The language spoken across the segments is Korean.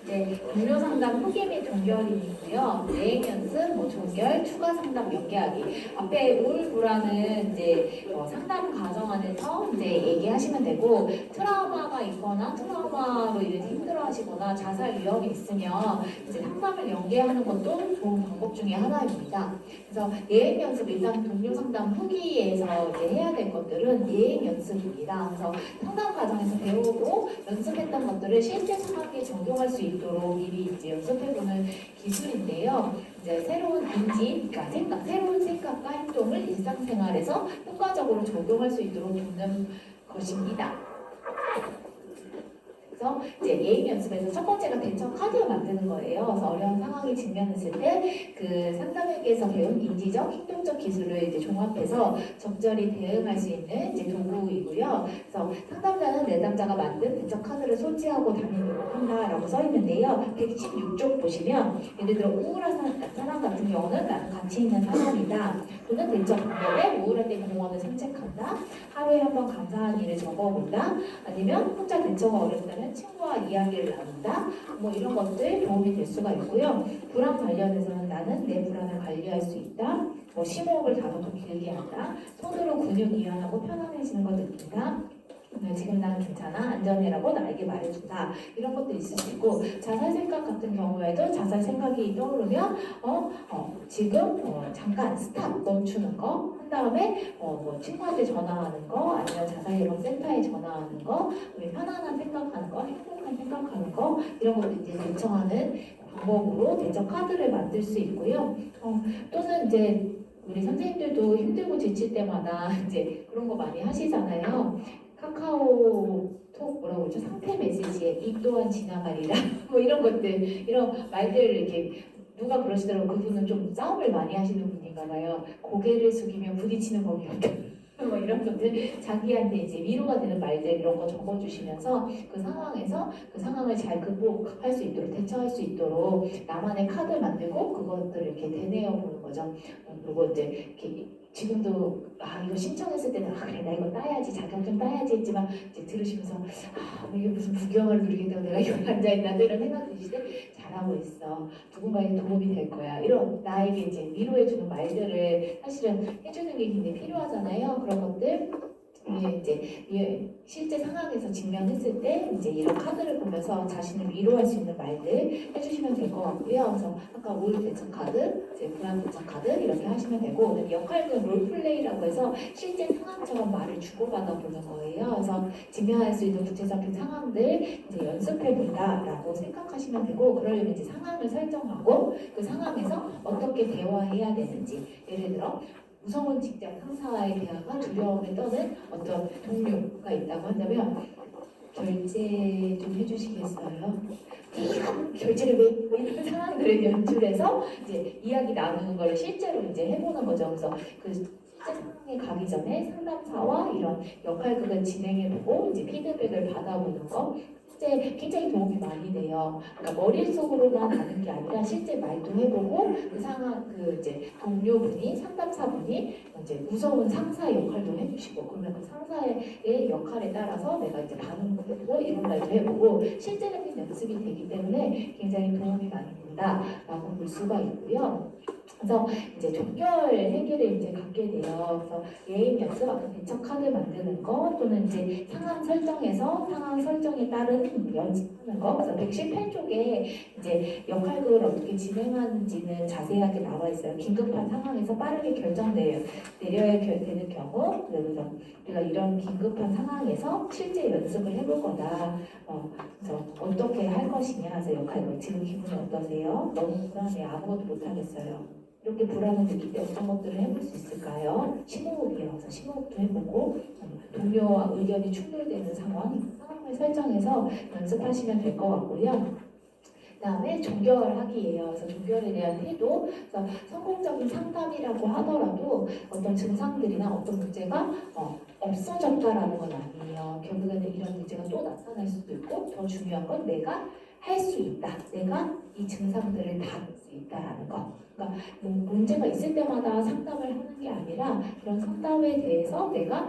네, 동료 상담 후기 및 종결이고요. 대행 연습, 종결, 추가 상담 연계하기. 앞에 우울 불안은 이제 상담 과정 안에서 이제 얘기하시면 되고, 트라우마가 있거나 트라우마로 인해서 힘들어하시거나 자살 위험이 있으면 이제 상담을 연계하는 것도 좋은 방법 중에 하나입니다. 그래서 예행 연습, 일단 동료 상담 후기에서 이제 해야 될 것들은 예행 연습입니다. 그래서 상담 과정에서 배우고 연습했던 것들을 실제 상황에 적용할 수 있도록 미리 이제 연습해보는 기술인데요. 이제 새로운 인지, 그러니까 새로운 생각과 행동을 일상생활에서 효과적으로 적용할 수 있도록 돕는 것입니다. 그래서 이제 예행 연습에서 첫 번째가 대처 카드 만드는 거예요. 그래서 어려운 상황이 직면했을 때 그 상담에게서 배운 인지적, 행동적 기술을 이제 종합해서 적절히 대응할 수 있는 이제 도구이고요. 그래서 상담자는 내담자가 만든 대처 카드를 소지하고 다니도록 한다라고 써 있는데요. 116쪽 보시면 예를 들어 우울한 사람 같은 경우는 나는 가치 있는 사람이다. 또는 대처 방법에 우울할 때 공원을 산책한다. 하루에 한 번 감사한 일을 적어본다. 아니면 혼자 대처가 어렵다면 친구와 이야기를 나눈다. 뭐 이런 것들 도움이 될 수가 있고요. 불안 관련해서는 나는 내 불안을 관리할 수 있다. 뭐 심호흡을 다소 길게 한다. 손으로 근육 이완하고 편안해지는 걸 느낀다. 지금 난 괜찮아, 안전해라고 나에게 말해준다. 이런 것도 있을 수 있고, 자살 생각 같은 경우에도 자살 생각이 떠오르면 지금 잠깐 스탑 멈추는 거 한 다음에 뭐 친구한테 전화하는 거 아니면 자살 예방 센터에 전화하는 거, 우리 편안한 생각하는 거, 행복한 생각하는 거 이런 것도 이제 대처하는 방법으로 대처 카드를 만들 수 있고요. 또는 이제 우리 선생님들도 힘들고 지칠 때마다 이제 그런 거 많이 하시잖아요. 카카오톡 뭐라고 그러죠? 상태 메시지에 이 또한 지나가리라 뭐 이런 것들, 이런 말들을 이렇게 누가 그러시더라고. 그분은 좀 싸움을 많이 하시는 분인가 봐요. 고개를 숙이면 부딪히는 법이 없다. 뭐 이런 것들, 자기한테 이제 위로가 되는 말들 이런 거 적어주시면서 그 상황에서 그 상황을 잘 극복할 수 있도록, 대처할 수 있도록 나만의 카드 만들고 그것들을 이렇게 되뇌어 보는 거죠. 그리고 이제 이렇게 지금도 이거 신청했을 때는 그래 나 이거 따야지, 자격증 따야지 했지만 이제 들으시면서 이게 무슨 부경을 누리겠다고 내가 여기 앉아있나 이런 생각 드실 때 잘하고 있어, 누군가에게 도움이 될 거야, 이런 나에게 이제 위로해주는 말들을 사실은 해주는 게 굉장히 필요하잖아요. 그런 것들 이제 실제 상황에서 직면했을 때 이제 이런 카드를 보면서 자신을 위로할 수 있는 말들 해주시면 될 것 같고요. 그래서 아까 우울 대처 카드, 이제 불안 대처 카드 이렇게 하시면 되고, 오늘 역할극 롤플레이라고 해서 실제 상황처럼 말을 주고받아 보는 거예요. 그래서 직면할 수 있는 구체적인 상황들 이제 연습해 본다라고 생각하시면 되고, 그러려면 이제 상황을 설정하고 그 상황에서 어떻게 대화해야 되는지, 예를 들어 무서운 직장 상사와의 대화가 두려움에 떠는 어떤 동료가 있다고 한다면 결제 좀 해주시겠어요? 결제를 왜 이런 상황들을 연출해서 이제 이야기 나누는 걸 실제로 이제 해보는 거죠. 그래서 그 실제 상황에 가기 전에 상담사와 이런 역할극을 진행해보고 이제 피드백을 받아보는 거 실제 굉장히 도움이 많이 돼요. 그러니까 머릿속으로만 아는 게 아니라 실제 말도 해보고 그 상황, 그 이제 동료분이, 상담사분이 이제 무서운 상사 역할도 해주시고, 그러면 그 상사의 역할에 따라서 내가 이제 반응도 해보고 이런 말도 해보고 실제적인 연습이 되기 때문에 굉장히 도움이 많이 된다라고 볼 수가 있고요. 그래서 이제 종결 회계를 이제 갖게 돼요. 그래서 예행 연습, 아까 대처 카드 만드는 거, 또는 이제 상황 설정에서 상황 설정에 따른 연습하는 거. 그래서 118쪽에 이제 역할극을 어떻게 진행하는지는 자세하게 나와 있어요. 긴급한 상황에서 빠르게 내려야 되는 경우, 그래서 우리가 이런 긴급한 상황에서 실제 연습을 해볼 거다. 그래서 어떻게 할 것이냐. 그래서 역할극, 지금 기분이 어떠세요? 너무 불안해, 아무것도 못 하겠어요. 이렇게 불안을 느낄 때 어떤 것들을 해볼 수 있을까요? 심호흡이요. 그래서 심호흡도 해보고, 동료와 의견이 충돌되는 상황을 설정해서 연습하시면 될 것 같고요. 그다음에 종결하기예요. 그래서 종결에 대한 태도, 그래서 성공적인 상담이라고 하더라도 어떤 증상들이나 어떤 문제가 없어졌다라는 건 아니에요. 결국에는 이런 문제가 또 나타날 수도 있고, 더 중요한 건 내가 할 수 있다. 내가 이 증상들을 다룰 수 있다라는 거. 그러니까 문제가 있을 때마다 상담을 하는 게 아니라 그런 상담에 대해서 내가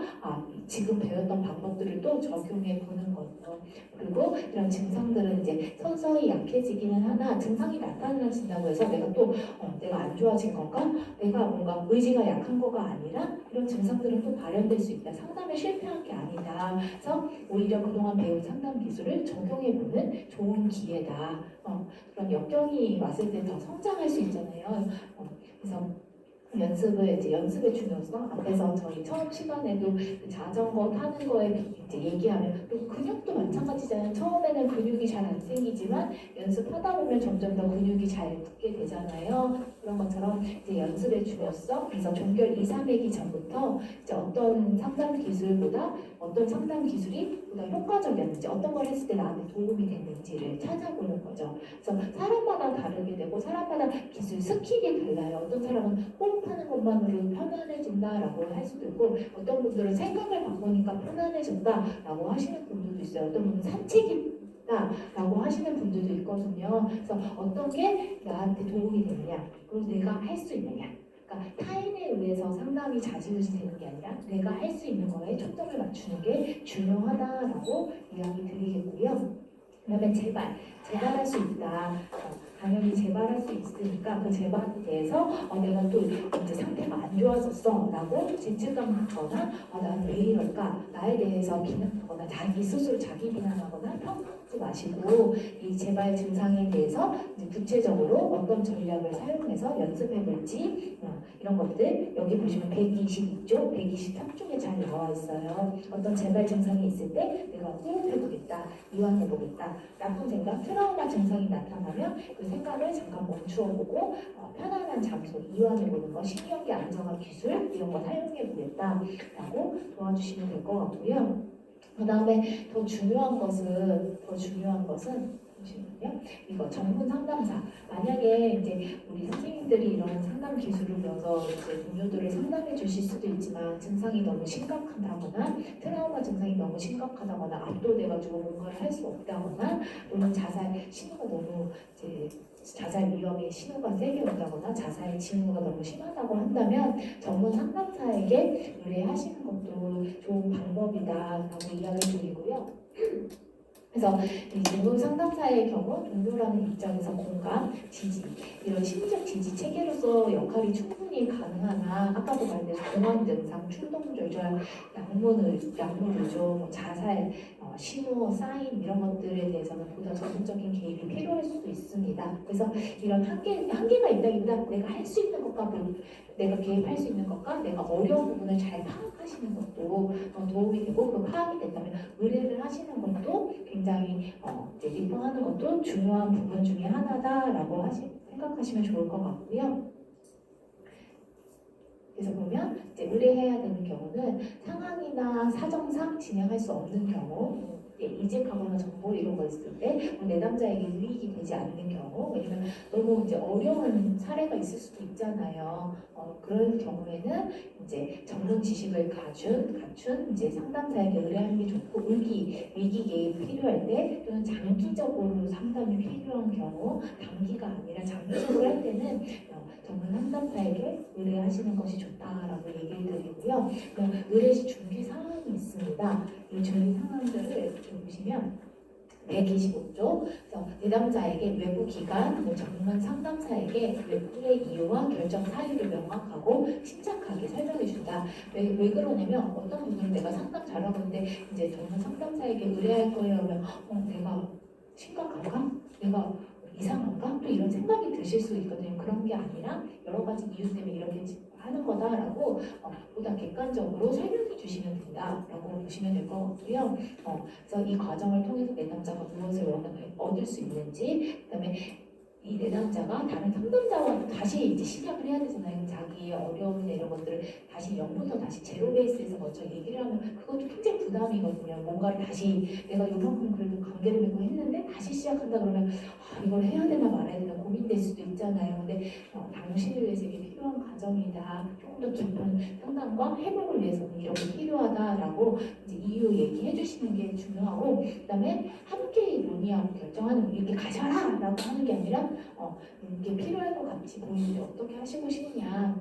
지금 배웠던 방법들을 또 적용해 보는 거예요. 그리고 이런 증상들은 이제 서서히 약해지기는 하나 증상이 나타나진다고 해서 내가 또 내가 안 좋아진 건가? 내가 뭔가 의지가 약한 거가 아니라 이런 증상들은 또 발현될 수 있다. 상담에 실패한 게 아니다. 그래서 오히려 그동안 배운 상담 기술을 적용해보는 좋은 기회다. 그런 역경이 왔을 때 더 성장할 수 있잖아요. 그래서 연습의 중요성 앞에서 저희 처음 시간에도 그 자전거 타는 거에 이제 얘기하면 또 근육도 마찬가지잖아요. 처음에는 근육이 잘 안 생기지만 연습하다 보면 점점 더 근육이 잘 붙게 되잖아요. 그런 것처럼 이제 연습의 중요성 그래서 종결 2, 3회기 전부터 이제 어떤 상담 기술이 보다 효과적이었는지 어떤 걸 했을 때 나한테 도움이 됐는지를 찾아보는 거죠. 그래서 사람마다 다르게 되고 사람마다 기술 스킬이 달라요. 어떤 사람은 호흡하는 것만으로 편안해진다라고 할 수도 있고 어떤 분들은 생각을 바꾸니까 편안해졌다라고 하시는 분들도 있어요. 어떤 분은 산책이다라고 하시는 분들도 있거든요. 그래서 어떤 게 나한테 도움이 되느냐 그리고 내가 할 수 있느냐 그러니까 타인에 의해서 상담이 좌지우지 되는 게 아니라 내가 할 수 있는 거에 초점을 맞추는 게 중요하다라고 이야기 드리겠고요. 그다음에 재발할 수 있다. 당연히 재발할 수 있으니까 그 재발에 대해서 내가 또 이제 상태가 안 좋아졌어라고 죄책감 갖거나 나는 왜 이럴까 나에 대해서 비난하거나 자기 스스로 자기 비난하거나 평가하지 마시고 이 재발 증상에 대해서 이제 구체적으로 어떤 전략을 사용해서 연습해 볼지 이런 것들 여기 보시면 122쪽, 123쪽에 잘 나와 있어요. 어떤 재발 증상이 있을 때 내가 호흡해 보겠다, 이완해 보겠다. 나쁜 생각, 트라우마 증상이 나타나면 그 생각을 잠깐 멈추어 보고 편안한 장소, 이완해보는 거, 신경계 안정화 기술 이런 거 사용해보겠다라고 도와주시면 될 것 같고요. 그 다음에 더 중요한 것은 보시면요. 이거 전문 상담사. 만약에 이제 우리 선생님들이 이런 상담 기술을 배워서 이제 동료들을 상담해 주실 수도 있지만 증상이 너무 심각하다거나 트라우마 증상이 너무 심각하다거나 압도돼가지고 뭔가를 할 수 없다거나 또는 자살 신호가 너무 이제 자살 위험의 신호가 세게 온다거나 자살 징후가 너무 심하다고 한다면 전문 상담사에게 의뢰하시는 것도 좋은 방법이다라고 이야기 드리고요. 그래서 이 전문 상담사의 경우 동료라는 입장에서 공감, 지지 이런 심리적 지지 체계로서 역할이 충분히 가능하나 아까도 말했듯이 공황 증상, 충동 조절, 약물 의존, 자살 신호, 사인 이런 것들에 대해서는 보다 적극적인 개입이 필요할 수도 있습니다. 그래서 이런 한계가 있다기보다 내가 할 수 있는 것과 내가 개입할 수 있는 것과 내가 어려운 부분을 잘 파악하시는 것도 도움이 되고 그 파악이 된다면 의뢰를 하시는 것도 굉장히 이제 리퍼하는 것도 중요한 부분 중에 하나다라고 생각하시면 좋을 것 같고요. 그래서 보면 이제 의뢰해야 되는 경우는 상황이나 사정상 진행할 수 없는 경우 이직하거나 정보 이런 거 있을 때 내담자에게 유익이 되지 않는 경우 왜냐면 너무 이제 어려운 사례가 있을 수도 있잖아요. 그런 경우에는 이제 전문 지식을 갖춘 이제 상담사에게 의뢰하는 게 좋고 위기 개입이 필요할 때 또는 장기적으로 상담이 필요한 경우 단기가 아니라 장기적으로 할 때는 전문 상담사에게 의뢰하시는 것이 좋다라고 얘기를 드리고요. 의뢰 시 준비 사항이 있습니다. 이 준비 사항들을 보시면 125쪽 내담자에게 외부 기관, 전문 상담사에게 외부의 이유와 결정 사유를 명확하고 침착하게 설명해 준다. 왜 그러냐면 어떤 분들은 내가 상담 잘하고 있는데 이제 전문 상담사에게 의뢰할 거예요 하면 내가 심각한가? 내가 이상한가? 또 이런 생각이 드실 수 있거든요. 그런 게 아니라 여러 가지 이유 때문에 이렇게 하는 거다라고 보다 객관적으로 설명해 주시면 된다라고 보시면 될 것 같고요. 그래서 이 과정을 통해서 내담자가 무엇을 얻을 수 있는지 그다음에 이 내담자가 다른 상담자와 다시 이제 시작을 해야 되잖아요. 자기의 어려움이나 이런 것들을 다시 0부터 다시 제로 베이스에서 먼저 얘기를 하면 그것도 굉장히 부담이거든요. 뭔가를 다시 내가 요만큼 그래도 관계를 맺고 했는데 다시 시작한다 그러면 이걸 해야 되나 말아야 되나 고민될 수도 있잖아요. 근데 당신을 위해서 이게 필요한 과정이다. 조금 더 깊은 상담과 회복을 위해서는 이렇게 필요하다라고 이제 이유 얘기해 주시는 게 중요하고 그다음에 함께 논의하고 결정하는 이렇게 가셔라라고 하는 게 아니라 이게 필요할 것 같이 보이는데 어떻게 하시고 싶냐.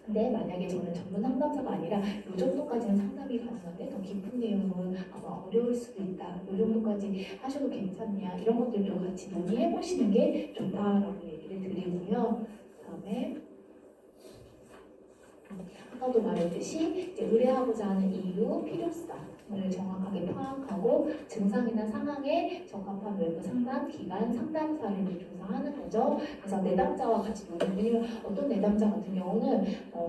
근데 만약에 저는 전문 상담사가 아니라 이 정도까지는 상담이 가능한데 더 깊은 내용은 아마 어려울 수도 있다. 이 정도까지 하셔도 괜찮냐. 이런 것들도 같이 논의해 보시는 게 좋다라고 얘기를 드리고요. 그다음에 아까도 말했듯이 이제 의뢰하고자 하는 이유, 필요성을 정확하게 파악하고 증상이나 상황에 적합한 외부 상담, 기관, 상담사를 조사하는 거죠. 그래서 내담자와 같이 논의. 왜냐면 어떤 내담자 같은 경우는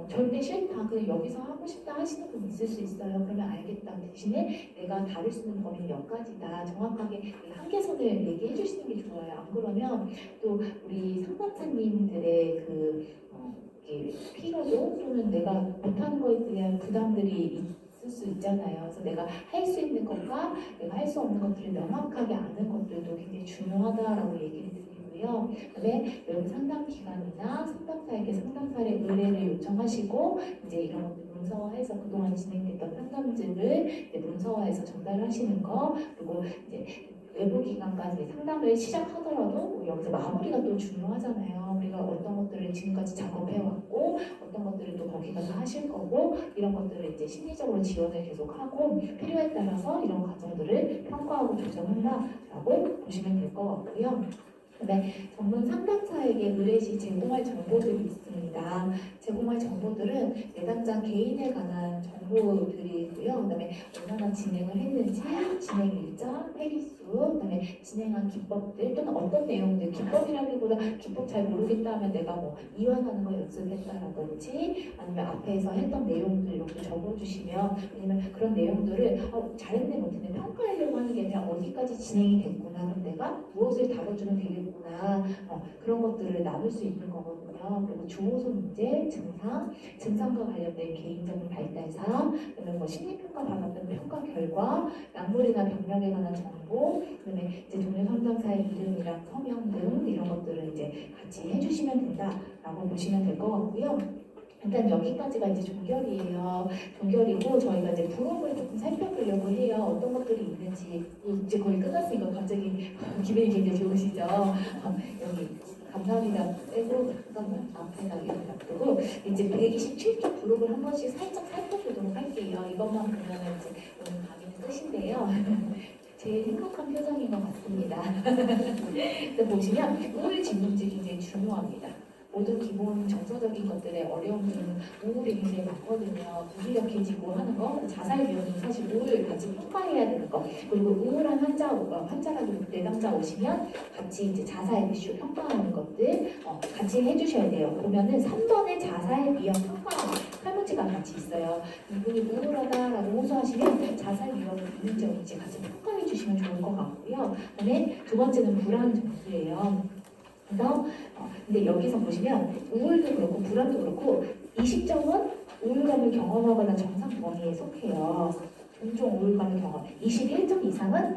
절대 싫다, 그냥 여기서 하고 싶다 하시는 분 있을 수 있어요. 그러면 알겠다. 대신에 내가 다룰 수 있는 범위는 몇 가지다. 정확하게 한계선을 얘기해 주시는 게 좋아요. 안 그러면 또 우리 상담사님들의 피로도 또는 내가 못하는 것에 대한 부담들이 있을 수 있잖아요. 그래서 내가 할 수 있는 것과 내가 할 수 없는 것들을 명확하게 아는 것들도 굉장히 중요하다라고 얘기를 드리고요. 그다음에 외부 상담 기관이나 상담사에게 상담사의 의뢰를 요청하시고 이제 이런 것들 문서화해서 그동안 진행됐던 상담들을 이제 문서화해서 전달하시는 거, 그리고 이제 외부 기관까지 상담을 시작하더라도 여기서 마무리가 또 중요하잖아요. 우리가 어떤 것들을 지금까지 작업해왔고 어떤 것들을 또 거기 가서 하실 거고 이런 것들을 이제 심리적으로 지원을 계속하고 필요에 따라서 이런 과정들을 평가하고 조정한다라고 보시면 될 것 같고요. 네, 전문 상담사에게 의뢰 시 제공할 정보들이 있습니다. 제공할 정보들은 내담자 개인에 관한 정보들이고요. 그다음에 얼마나 진행을 했는지, 진행 일정, 회기수, 그다음에 진행한 기법들 또는 어떤 내용들, 기법이라기보다 기법 잘 모르겠다 하면 내가 뭐 이완하는 거 연습했다라든지 아니면 앞에서 했던 내용들 이렇게 적어주시면, 왜냐면 그런 내용들을 잘했네 못했네 평가하려고 하는 게 아니라 어디까지 진행이 됐구나, 그럼 내가 무엇을 다뤄주면 되겠구나, 그런 것들을 나눌 수 있는 거거든요. 그리고 주호소 문제, 증상과 관련된 개인적인 발달상, 그다음에 뭐 심리평가 받았던 평가 결과, 약물이나 병력에 관한 정보, 그다음에 이제 동료 상담사의 이름이랑 서명 등 이런 것들을 이제 같이 해주시면 된다라고 보시면 될 것 같고요. 일단 여기까지가 이제 종결이에요. 종결이고 저희가 이제 부록을 조금 살펴보려고 해요. 어떤 것들이 있는지. 이제 거의 끝났으니까 갑자기 기분이 굉장히 좋으시죠? 여기 감사합니다 빼고 잠깐만 앞에다 이렇게 놔두고 이제 127쪽 부록을 한 번씩 살짝 살펴보도록 할게요. 이것만 보면은 이제 오늘 강의는 끝인데요. 제일 행복한 표정인 것 같습니다. 보시면 우울증문제 굉장히 중요합니다. 모든 기본 정서적인 것들의 어려움들은 우울이 굉장히 많거든요. 무기력해지고 하는 거, 자살 위험은 사실 우울 같이 평가해야 되는 거, 그리고 우울한 환자라도 내담자 오시면 같이 이제 자살 이슈 평가하는 것들 같이 해주셔야 돼요. 보면은 3번에 자살 위험 평가 설문지가 같이 있어요. 이분이 우울하다라고 호소하시면 자살 위험이 있는지 없는지 같이 평가해 주시면 좋을 것 같고요. 그다음에 두 번째는 불안 점수예요. 그래서 근데 여기서 보시면 우울도 그렇고 불안도 그렇고 20점은 우울감을 경험하거나 정상 범위에 속해요. 종종 우울감을 경험. 21점 이상은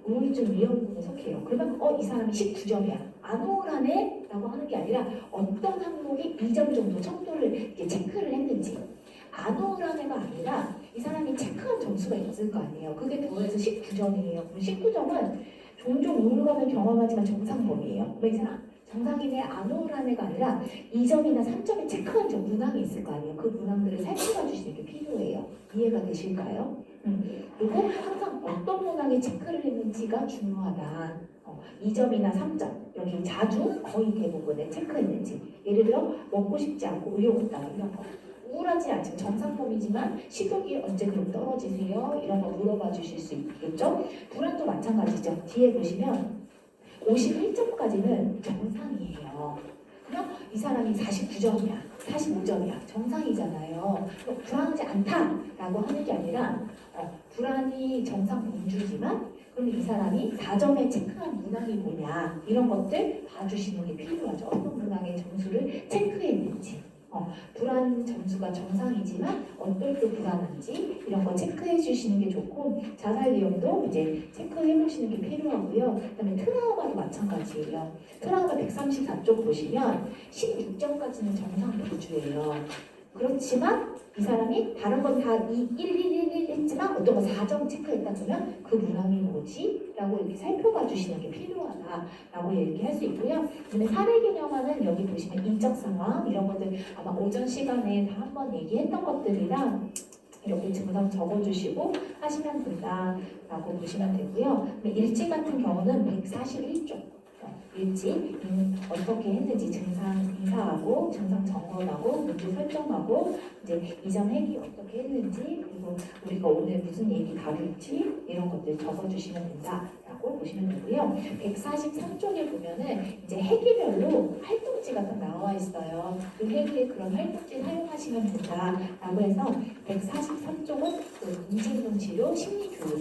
우울증 위험군에 속해요. 그러면 이 사람이 19점이야. 안 우울하네? 라고 하는 게 아니라 어떤 항목이 2점 정도 척도를 이렇게 체크를 했는지. 안 우울한 애가 아니라 이 사람이 체크한 점수가 있을 거 아니에요. 그게 더해서 19점이에요. 그럼 19점은 종종 우울감을 경험하지만 정상 범위예요. 이 사람 정상인의 안 우울한 애가 아니라 2점이나 3점에 체크한 점 문항이 있을 거 아니에요. 그 문항들을 살펴봐 주시는 게 필요해요. 이해가 되실까요? 그리고 항상 어떤 문항에 체크를 했는지가 중요하다. 2점이나 3점 여기 자주 거의 대부분에 체크했는지, 예를 들어 먹고 싶지 않고 의욕 없다 이런 거, 우울하지 않지만 정상범위지만 식욕이 언제 그럼 떨어지세요? 이런 거 물어봐 주실 수 있겠죠? 불안도 마찬가지죠. 뒤에 보시면 51점까지는 정상이에요. 그럼 이 사람이 49점이야, 45점이야, 정상이잖아요. 불안하지 않다라고 하는 게 아니라 불안이 정상 범주지만 그럼 이 사람이 4점에 체크한 문항이 뭐냐, 이런 것들 봐주시는 게 필요하죠. 어떤 문항의 점수를 체크했는지. 불안 점수가 정상이지만 어떨 때 불안한지 이런 거 체크해 주시는 게 좋고, 자살 위험도 이제 체크해 보시는 게 필요하고요. 그다음에 트라우마도 마찬가지예요. 트라우마 134쪽 보시면 16점까지는 정상 범주예요. 그렇지만 이 사람이 다른 건 다 1, 1, 1, 1 했지만 어떤 거 4점 체크했다 그러면 그 문항이 뭐지? 라고 이렇게 살펴봐 주시는 게 필요하다라고 얘기할 수 있고요. 그다음에 사례 개념화는 여기 보시면 인적 상황 이런 것들 아마 오전 시간에 다 한번 얘기했던 것들이랑 이렇게 증상 적어주시고 하시면 된다라고 보시면 되고요. 일지 같은 경우는 141쪽. 일지 어떻게 했는지 증상 인사하고 증상 점검하고 문제 설정하고 이제 이전 회기 어떻게 했는지 그리고 우리가 오늘 무슨 얘기 다룰지 이런 것들 적어주시면 된다라고 보시면 되고요. 143쪽에 보면은 이제 회기별로 활동지가 딱 나와 있어요. 그 회기에 그런 활동지 사용하시면 된다라고 해서 143쪽은 그 인지행동 치료 심리교육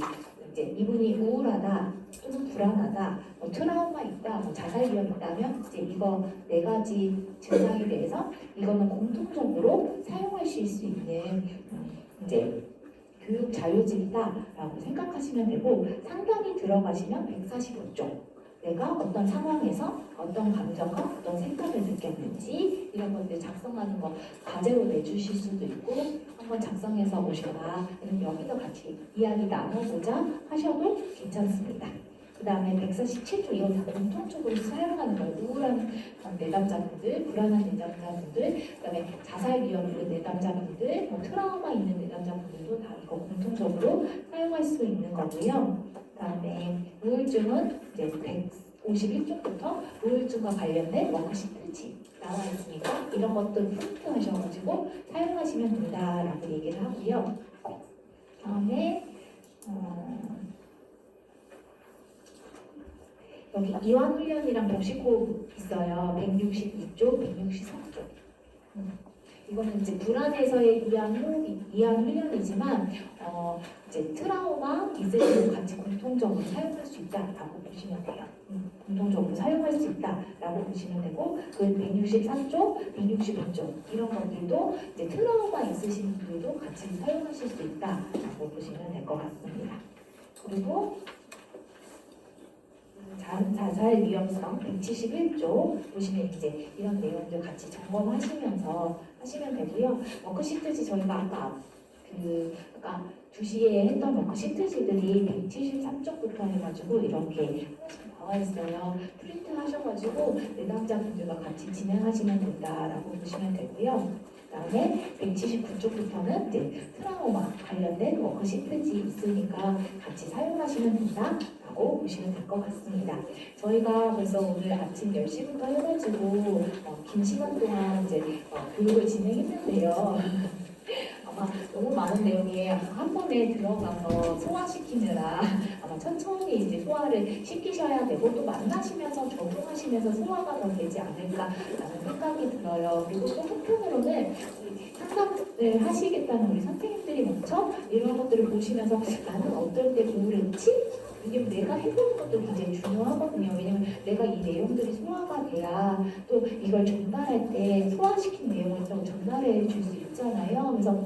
이제 이분이 우울하다 또는 불안하다, 뭐 트라우마 있다, 뭐 자살 위험 있다면 이제 이거 네 가지 증상에 대해서 이거는 공통적으로 사용하실 수 있는 이제 교육 자료집이다라고 생각하시면 되고 상담이 들어가시면 145쪽 내가 어떤 상황에서 어떤 감정과 어떤 생각을 느꼈는지 이런 것들 작성하는 거 과제로 내주실 수도 있고 한번 작성해서 오셔라 아니면 여기서 같이 이야기 나눠보자 하셔도 괜찮습니다. 그 다음에 147쪽 이건 다 공통적으로 사용하는 거예요. 우울한 내담자분들, 불안한 내담자분들, 그 다음에 자살 위험 있는 내담자분들, 뭐 트라우마 있는 내담자분들도 다 이거 공통적으로 사용할 수 있는 거고요. 그 다음에 우울증은 이제 151쪽부터 우울증과 관련된 워크시트 필지 나와 있으니까 이런 것들 프린트 하셔가지고 사용하시면 된다라고 얘기를 하고요. 다음에 여기 이완훈련이랑 복식호흡 있어요. 162쪽, 163쪽. 이거는 이제 불안에서의 이완훈련이지만 이제 트라우마 있으시면 같이 공통적으로 사용할 수 있다라고 보시면 돼요. 공통적으로 사용할 수 있다라고 보시면 되고 그 163쪽, 165쪽 이런 것들도 이제 트라우마 있으신 분들도 같이 사용하실 수 있다라고 보시면 될 것 같습니다. 그리고 자살 위험성 171조 보시면 이제 이런 내용들 같이 점검하시면서 하시면 되고요. 워크시트지 저희가 아까 2시에 했던 워크시트지들이 173쪽부터 해가지고 이렇게 하나씩 나와 있어요. 프린트 하셔가지고 내담자분들과 같이 진행하시면 된다라고 보시면 되고요. 그 다음에 179쪽부터는 이제 트라우마 관련된 워크시트지 있으니까 같이 사용하시면 된다라고 보시면 될 것 같습니다. 저희가 벌써 오늘 아침 10시부터 해가지고 긴 시간 동안 이제 교육을 진행했는데요. 아마 너무 많은 내용이 한 번에 들어가서 소화시키느라 아마 천천히 이제 소화를 시키셔야 되고 또 만나시면서 적용하시면서 소화가 더 되지 않을까라는 생각이 들어요. 그리고 또 한편으로는 상담을 하시겠다는 우리 선생님들이 먼저 이런 것들을 보시면서 나는 어떨 때 우울했지? 이게 내가 해보는 것도 굉장히 중요하거든요. 왜냐면 내가 이 내용들이 소화가 돼야 또 이걸 전달할 때 소화시킨 내용을 또 전달해 줄 수 있잖아요. 그래서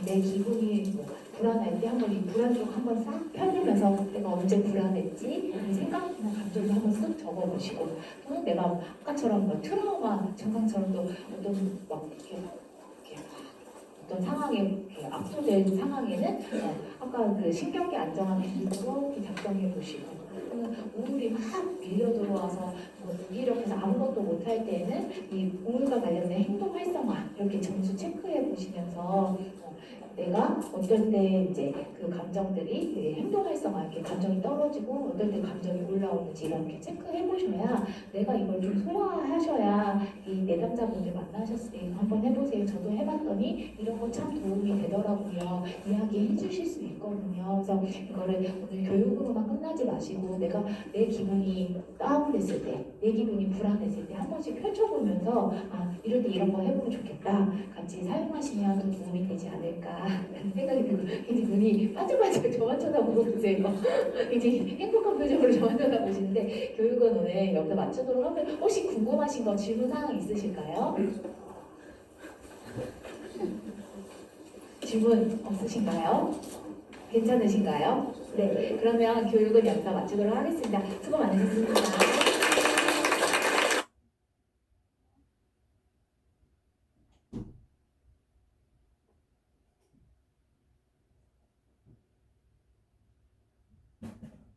내 기분이 뭐 불안할 때 한번 이 불안 쪽 한번 싹 펴내면서 내가 언제 불안했지? 이 생각이나 감정도 한번 쓱 적어보시고 또는 내가 아까처럼 뭐 트라우마 증상처럼 또 어떤 막 이렇게 어떤 상황에 압도된 상황에는 아까 그 신경계 안정하는 기구로 작성해 보시고 우울이 막 밀려 들어와서 무기력해서 아무것도 못할 때는 이 우울과 관련된 행동 활성화 이렇게 점수 체크해 보시면서 내가 어떨 때 이제 그 감정들이 행동 활성화 이렇게 감정이 떨어지고 어떨 때 감정이 올라오는지 이렇게 체크해 보셔야 내가 이걸 좀 소화하셔야 이 내담자분들 만나셨을 때 한번 해보세요. 저도 해봤더니 이런 거 참 도움이 되더라고요. 이야기해 주실 수 있거든요. 그래서 이거를 오늘 교육으로만 끝나지 마시고 내가 내 기분이 다운됐을 때, 내 기분이 불안했을 때 한 번씩 펼쳐보면서 이럴 때 이런 거 해보면 좋겠다. 같이 사용하시면 더 도움이 되지 않을까 라는 생각이 들고 이제 눈이 반짝반짝 저만 쳐다보고 계세요. 이제 행복한 표정으로 저만 쳐다보시는데 교육은 오늘 여기서 마치도록 하면 혹시 궁금하신 거 질문 사항 있으실까요? 질문 없으신가요? 괜찮으신가요? 네, 그러면 교육은 여기서 마치도록 하겠습니다. 수고 많으셨습니다.